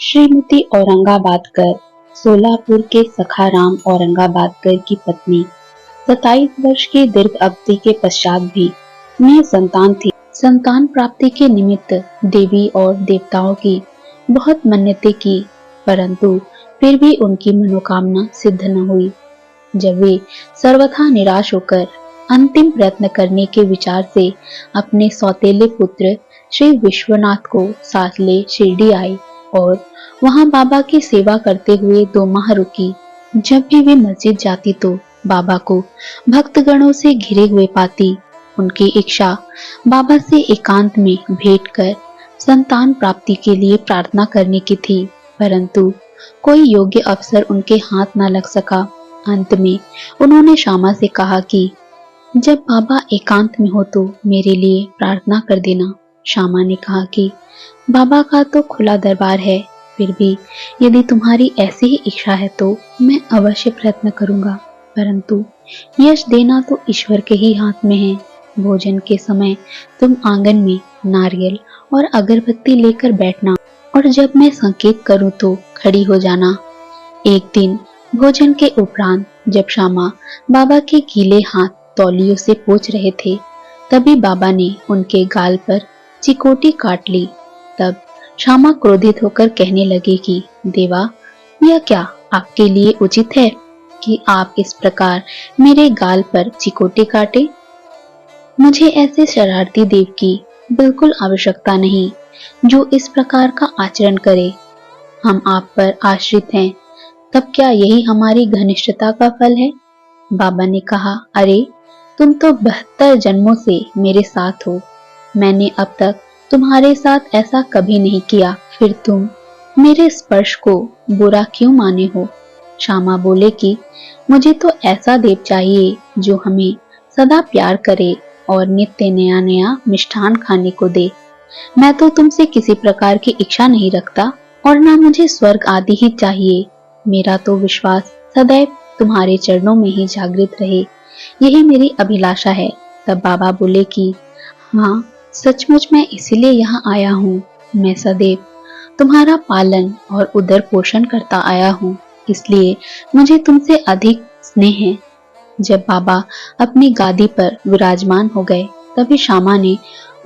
श्रीमती औरंगाबादकर सोलापुर के सखाराम औरंगाबादकर की पत्नी 27 वर्ष की दीर्घ अवधि के पश्चात भी उन्हें संतान थी। संतान प्राप्ति के निमित्त देवी और देवताओं की बहुत मन्नतें की, परंतु फिर भी उनकी मनोकामना सिद्ध न हुई। जब वे सर्वथा निराश होकर अंतिम प्रयत्न करने के विचार से अपने सौतेले पुत्र श्री विश्वनाथ को साथ ले शिरडी आई और वहां बाबा की सेवा करते हुए 2 माह रुकी। जब भी वे मस्जिद जाती तो बाबा को भक्तगणों से घिरे हुए पाती। उनकी इच्छा बाबा से एकांत में भेंट कर संतान प्राप्ति के लिए प्रार्थना करने की थी, परंतु कोई योग्य अवसर उनके हाथ न लग सका। अंत में उन्होंने श्यामा से कहा कि जब बाबा एकांत में हो तो मेरे लिए प्रार्थना कर देना। श्यामा ने कहा कि बाबा का तो खुला दरबार है, फिर भी यदि तुम्हारी ऐसी ही इच्छा है तो मैं अवश्य प्रयत्न करूंगा, परंतु यश देना तो ईश्वर के ही हाथ में है। भोजन के समय तुम आंगन में नारियल और अगरबत्ती लेकर बैठना और जब मैं संकेत करूं तो खड़ी हो जाना। एक दिन भोजन के उपरांत जब श्यामा बाबा के गीले हाथ तौलियों से पोंछ रहे थे, तभी बाबा ने उनके गाल पर चिकोटी काट ली। तब श्यामा क्रोधित होकर कहने लगे कि देवा, यह क्या आपके लिए उचित है कि आप इस प्रकार मेरे गाल पर चिकोटी काटे? मुझे ऐसे शरारती देव की बिल्कुल आवश्यकता नहीं जो इस प्रकार का आचरण करे। हम आप पर आश्रित हैं, तब क्या यही हमारी घनिष्ठता का फल है? बाबा ने कहा, अरे तुम तो 72 जन्मों से मेरे साथ हो। मैंने अब तक तुम्हारे साथ ऐसा कभी नहीं किया, फिर तुम मेरे स्पर्श को बुरा क्यों माने हो? श्यामा बोले कि मुझे तो ऐसा देव चाहिए जो हमें सदा प्यार करे और नित्य नया नया मिष्ठान खाने को दे। मैं तो तुमसे किसी प्रकार की इच्छा नहीं रखता और ना मुझे स्वर्ग आदि ही चाहिए। मेरा तो विश्वास सदैव तुम्हारे चरणों में ही जागृत रहे, यही मेरी अभिलाषा है। तब बाबा बोले कि हाँ, सचमुच मैं इसीलिए यहाँ आया हूँ। मैं सदैव तुम्हारा पालन और उदर पोषण करता आया हूँ, इसलिए मुझे तुमसे अधिक स्नेह है। जब बाबा अपनी गादी पर विराजमान हो गए, तभी श्यामा ने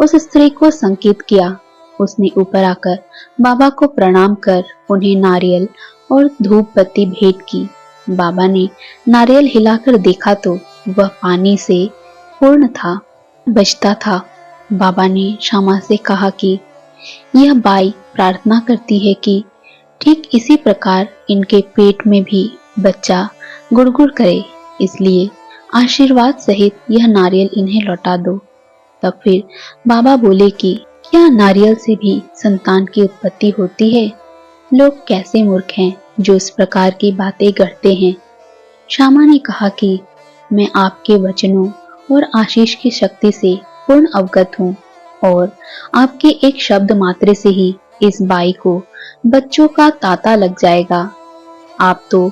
उस स्त्री को संकेत किया। उसने ऊपर आकर बाबा को प्रणाम कर उन्हें नारियल और धूप बत्ती भेंट की। बाबा ने नारियल हिलाकर देखा तो वह पानी से पूर्ण था, बजता था। बाबा ने श्यामा से कहा कि यह बाई प्रार्थना करती है कि ठीक इसी प्रकार इनके पेट में भी बच्चा गुड़गुड़ करे, इसलिए आशीर्वाद सहित यह नारियल इन्हें लौटा दो। तब फिर बाबा बोले कि क्या नारियल से भी संतान की उत्पत्ति होती है? लोग कैसे मूर्ख हैं जो इस प्रकार की बातें गढ़ते हैं। श्यामा ने कहा कि मैं आपके वचनों और आशीष की शक्ति से पूर्ण अवगत हूँ और आपके एक शब्द मात्र से ही इस बाई को बच्चों का तांता लग जाएगा। आप तो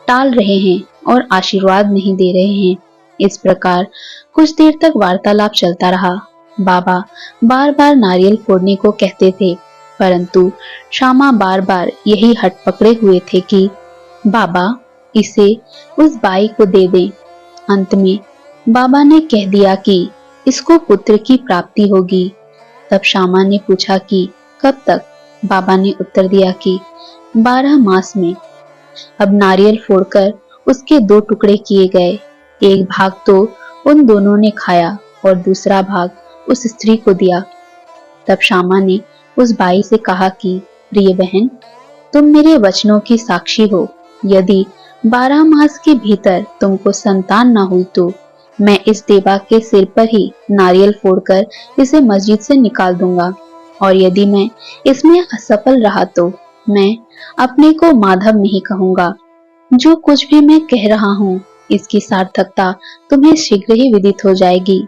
टाल रहे हैं और आशीर्वाद नहीं दे रहे हैं। इस प्रकार कुछ देर तक वार्तालाप चलता रहा। बाबा बार बार नारियल फोड़ने को कहते थे, परंतु श्यामा बार बार यही हट पकड़े हुए थे कि बाबा इसे उस बाई को दे दें। अंत में बाबा ने कह दिया कि इसको पुत्र की प्राप्ति होगी। तब श्यामा ने पूछा कि कब तक? बाबा ने उत्तर दिया कि 12 मास में। अब नारियल फोड़कर उसके 2 टुकड़े किए गए। एक भाग तो उन दोनों ने खाया और दूसरा भाग उस स्त्री को दिया। तब श्यामा ने उस बाई से कहा कि प्रिय बहन, तुम मेरे वचनों की साक्षी हो। यदि 12 मास के भीतर तुमको संतान न हुई तो मैं इस देवा के सिर पर ही नारियल फोड़कर इसे मस्जिद से निकाल दूंगा, और यदि मैं इसमें असफल रहा तो मैं अपने को माधव नहीं कहूंगा। जो कुछ भी मैं कह रहा हूँ इसकी सार्थकता तुम्हें शीघ्र ही विदित हो जाएगी।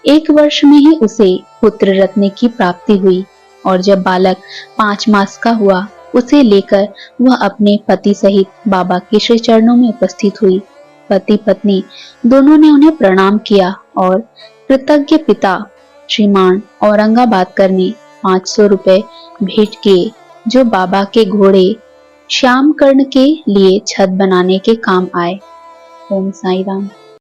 1 वर्ष में ही उसे पुत्र रत्न की प्राप्ति हुई और जब बालक 5 मास का हुआ, उसे लेकर वह अपने पति सहित बाबा के श्री चरणों में उपस्थित हुई। पति पत्नी दोनों ने उन्हें प्रणाम किया और कृतज्ञ पिता श्रीमान औरंगाबादकर ने 500 रुपए भेंट किए। जो बाबा के घोड़े श्याम कर्ण के लिए छत बनाने के काम आए। ओम साई राम।